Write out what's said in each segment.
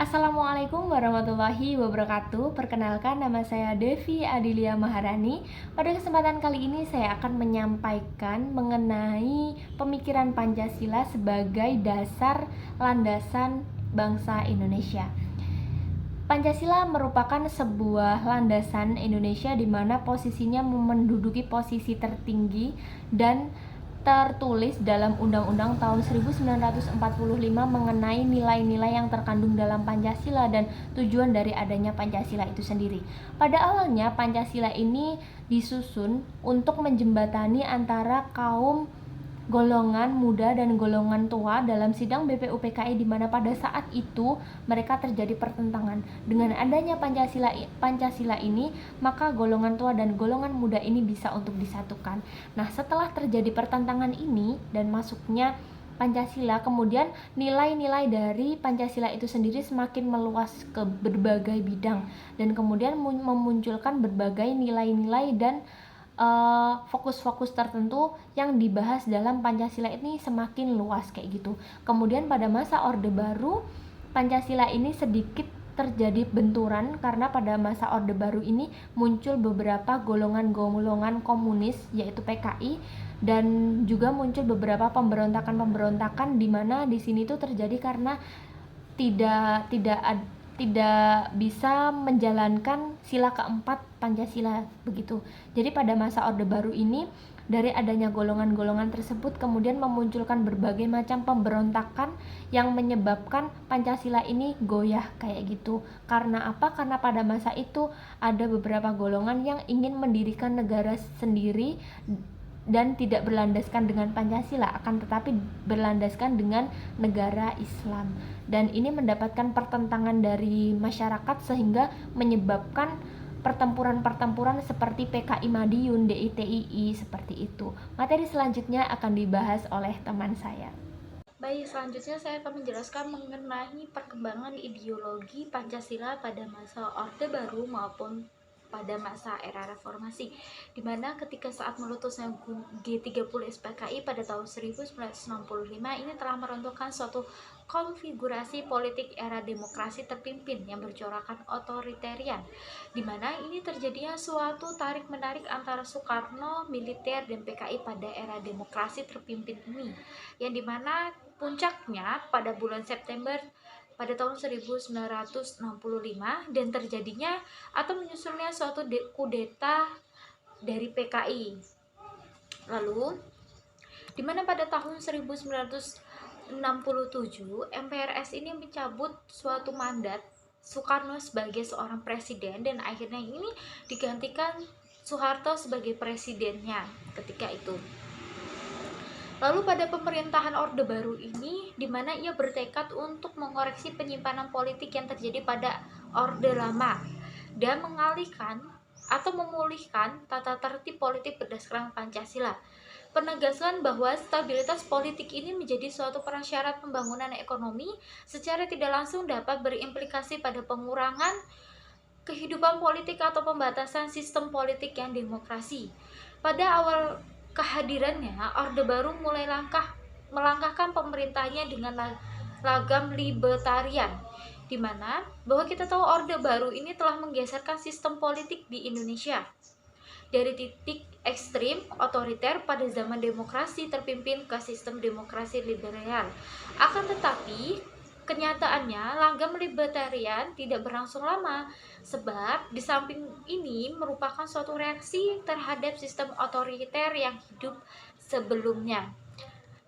Assalamualaikum warahmatullahi wabarakatuh. Perkenalkan, nama saya Devi Adilia Maharani. Pada kesempatan kali ini saya akan menyampaikan mengenai pemikiran Pancasila sebagai dasar landasan bangsa Indonesia. Pancasila merupakan sebuah landasan Indonesia di mana posisinya menduduki posisi tertinggi dan tertulis dalam Undang-Undang tahun 1945 mengenai nilai-nilai yang terkandung dalam Pancasila dan tujuan dari adanya Pancasila itu sendiri. Pada awalnya Pancasila ini disusun untuk menjembatani antara kaum golongan muda dan golongan tua dalam sidang BPUPKI, di mana pada saat itu mereka terjadi pertentangan. Dengan adanya Pancasila ini, maka golongan tua dan golongan muda ini bisa untuk disatukan. Nah, setelah terjadi pertentangan ini dan masuknya Pancasila, kemudian nilai-nilai dari Pancasila itu sendiri semakin meluas ke berbagai bidang dan kemudian memunculkan berbagai nilai-nilai dan fokus-fokus tertentu yang dibahas dalam Pancasila ini semakin luas kayak gitu. Kemudian pada masa Orde Baru, Pancasila ini sedikit terjadi benturan karena pada masa Orde Baru ini muncul beberapa golongan-golongan komunis yaitu PKI, dan juga muncul beberapa pemberontakan-pemberontakan di mana di sini tuh terjadi karena tidak bisa menjalankan sila keempat Pancasila begitu. Jadi pada masa Orde Baru ini, dari adanya golongan-golongan tersebut kemudian memunculkan berbagai macam pemberontakan yang menyebabkan Pancasila ini goyah kayak gitu. Karena apa? Karena pada masa itu ada beberapa golongan yang ingin mendirikan negara sendiri dan tidak berlandaskan dengan Pancasila, akan tetapi berlandaskan dengan negara Islam. Dan ini mendapatkan pertentangan dari masyarakat sehingga menyebabkan pertempuran-pertempuran seperti PKI Madiun, DITII, seperti itu. Materi selanjutnya akan dibahas oleh teman saya. Baik, selanjutnya saya akan menjelaskan mengenai perkembangan ideologi Pancasila pada masa Orde Baru maupun pada masa era reformasi, di mana ketika saat meletusnya G30 SPKI pada tahun 1965 ini telah meruntuhkan suatu konfigurasi politik era demokrasi terpimpin yang bercorakkan otoritarian, di mana ini terjadinya suatu tarik-menarik antara Soekarno, militer, dan PKI pada era demokrasi terpimpin ini, yang dimana puncaknya pada bulan September pada tahun 1965 dan terjadinya atau menyusulnya suatu kudeta dari PKI. Lalu, di mana pada tahun 1967 MPRS ini mencabut suatu mandat Soekarno sebagai seorang presiden dan akhirnya ini digantikan Soeharto sebagai presidennya ketika itu. Lalu pada pemerintahan Orde Baru ini, di mana ia bertekad untuk mengoreksi penyimpanan politik yang terjadi pada Orde Lama dan mengalihkan atau memulihkan tata tertib politik berdasarkan Pancasila. Penegasan bahwa stabilitas politik ini menjadi suatu prasyarat pembangunan ekonomi secara tidak langsung dapat berimplikasi pada pengurangan kehidupan politik atau pembatasan sistem politik yang demokrasi. Pada awal kehadirannya, Orde Baru mulai melangkahkan pemerintahnya dengan lagam libertarian, di mana bahwa kita tahu Orde Baru ini telah menggeserkan sistem politik di Indonesia dari titik ekstrim otoriter pada zaman demokrasi terpimpin ke sistem demokrasi liberal. Akan tetapi kenyataannya langgam libertarian tidak berlangsung lama, sebab di samping ini merupakan suatu reaksi terhadap sistem otoriter yang hidup sebelumnya.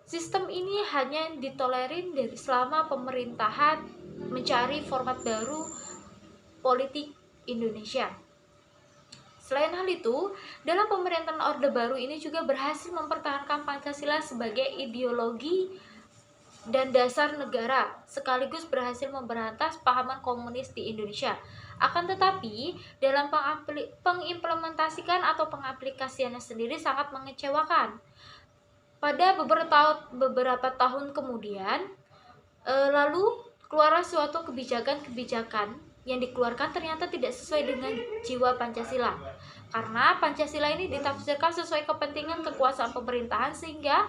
Sistem ini hanya ditolerir dari selama pemerintahan mencari format baru politik Indonesia. Selain hal itu, dalam pemerintahan Orde Baru ini juga berhasil mempertahankan Pancasila sebagai ideologi dan dasar negara, sekaligus berhasil memberantas pahaman komunis di Indonesia. Akan tetapi, dalam pengimplementasikan atau pengaplikasiannya sendiri sangat mengecewakan. Pada beberapa tahun kemudian, lalu keluarlah suatu kebijakan-kebijakan yang dikeluarkan ternyata tidak sesuai dengan jiwa Pancasila. Karena Pancasila ini ditafsirkan sesuai kepentingan kekuasaan pemerintahan sehingga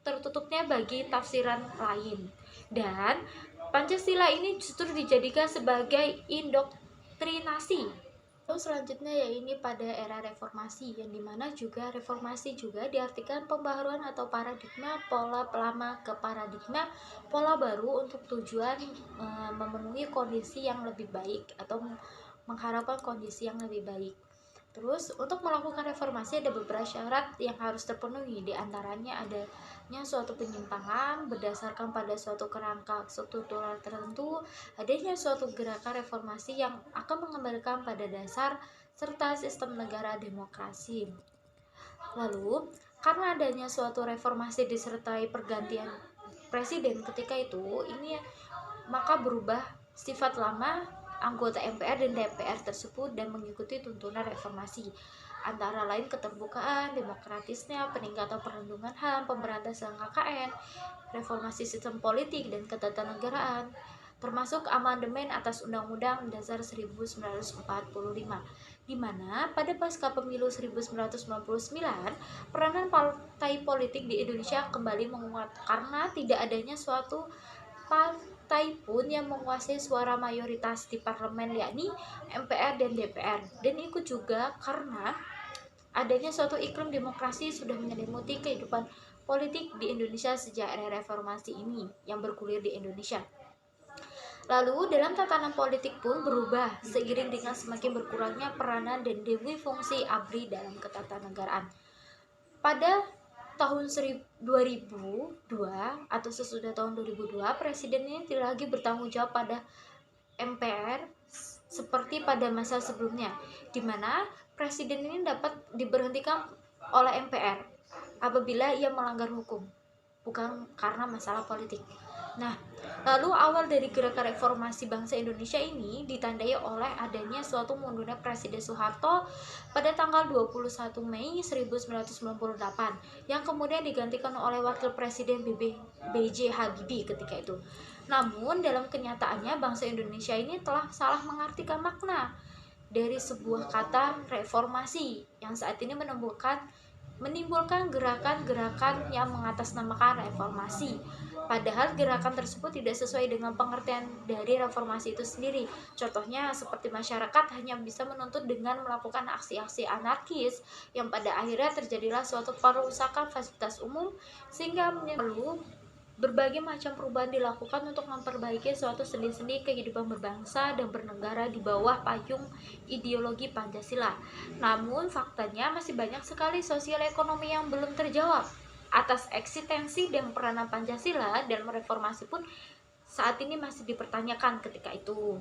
tertutupnya bagi tafsiran lain. Dan Pancasila ini justru dijadikan sebagai indoktrinasi. Lalu selanjutnya ya ini pada era reformasi, yang dimana juga reformasi juga diartikan pembaharuan atau paradigma pola lama ke paradigma pola baru untuk tujuan memenuhi kondisi yang lebih baik atau mengharapkan kondisi yang lebih baik. Terus untuk melakukan reformasi ada beberapa syarat yang harus terpenuhi, di antaranya adanya suatu penyimpangan berdasarkan pada suatu kerangka struktural tertentu, adanya suatu gerakan reformasi yang akan mengembalikan pada dasar serta sistem negara demokrasi. Lalu, karena adanya suatu reformasi disertai pergantian presiden ketika itu, ini maka berubah sifat lama anggota MPR dan DPR tersebut dan mengikuti tuntunan reformasi, antara lain keterbukaan, demokratisnya, peningkatan perlindungan HAM, pemberantasan KKN, reformasi sistem politik dan ketatanegaraan, termasuk amandemen atas Undang-Undang Dasar 1945, di mana pada pasca pemilu 1999, peranan partai politik di Indonesia kembali menguat karena tidak adanya suatu partai pun yang menguasai suara mayoritas di parlemen, yakni MPR dan DPR. Dan ikut juga karena adanya suatu iklim demokrasi sudah menyelimuti kehidupan politik di Indonesia sejak era reformasi ini yang bergulir di Indonesia. Lalu dalam tatanan politik pun berubah seiring dengan semakin berkurangnya peranan dan dewi fungsi ABRI dalam ketatanegaraan. Pada tahun 2002 atau sesudah tahun 2002, presiden ini tidak lagi bertanggung jawab pada MPR seperti pada masa sebelumnya, di mana presiden ini dapat diberhentikan oleh MPR apabila ia melanggar hukum, bukan karena masalah politik. Nah, lalu awal dari gerakan reformasi bangsa Indonesia ini ditandai oleh adanya suatu mundurnya Presiden Soeharto pada tanggal 21 Mei 1998 yang kemudian digantikan oleh Wakil Presiden B.J. Habibie ketika itu. Namun dalam kenyataannya bangsa Indonesia ini telah salah mengartikan makna dari sebuah kata reformasi yang saat ini menimbulkan gerakan-gerakan yang mengatasnamakan reformasi. Padahal gerakan tersebut tidak sesuai dengan pengertian dari reformasi itu sendiri. Contohnya seperti masyarakat hanya bisa menuntut dengan melakukan aksi-aksi anarkis yang pada akhirnya terjadilah suatu perusakan fasilitas umum sehingga perlu berbagai macam perubahan dilakukan untuk memperbaiki suatu sendi-sendi kehidupan berbangsa dan bernegara di bawah payung ideologi Pancasila. Namun faktanya masih banyak sekali sosial ekonomi yang belum terjawab. Atas eksistensi dan peranan Pancasila dalam reformasi pun saat ini masih dipertanyakan ketika itu.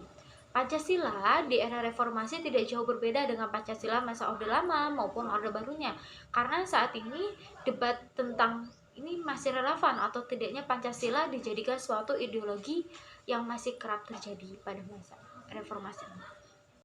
Pancasila di era reformasi tidak jauh berbeda dengan Pancasila masa Orde Lama maupun Orde Barunya, karena saat ini debat tentang ini masih relevan atau tidaknya Pancasila dijadikan suatu ideologi yang masih kerap terjadi pada masa reformasi ini.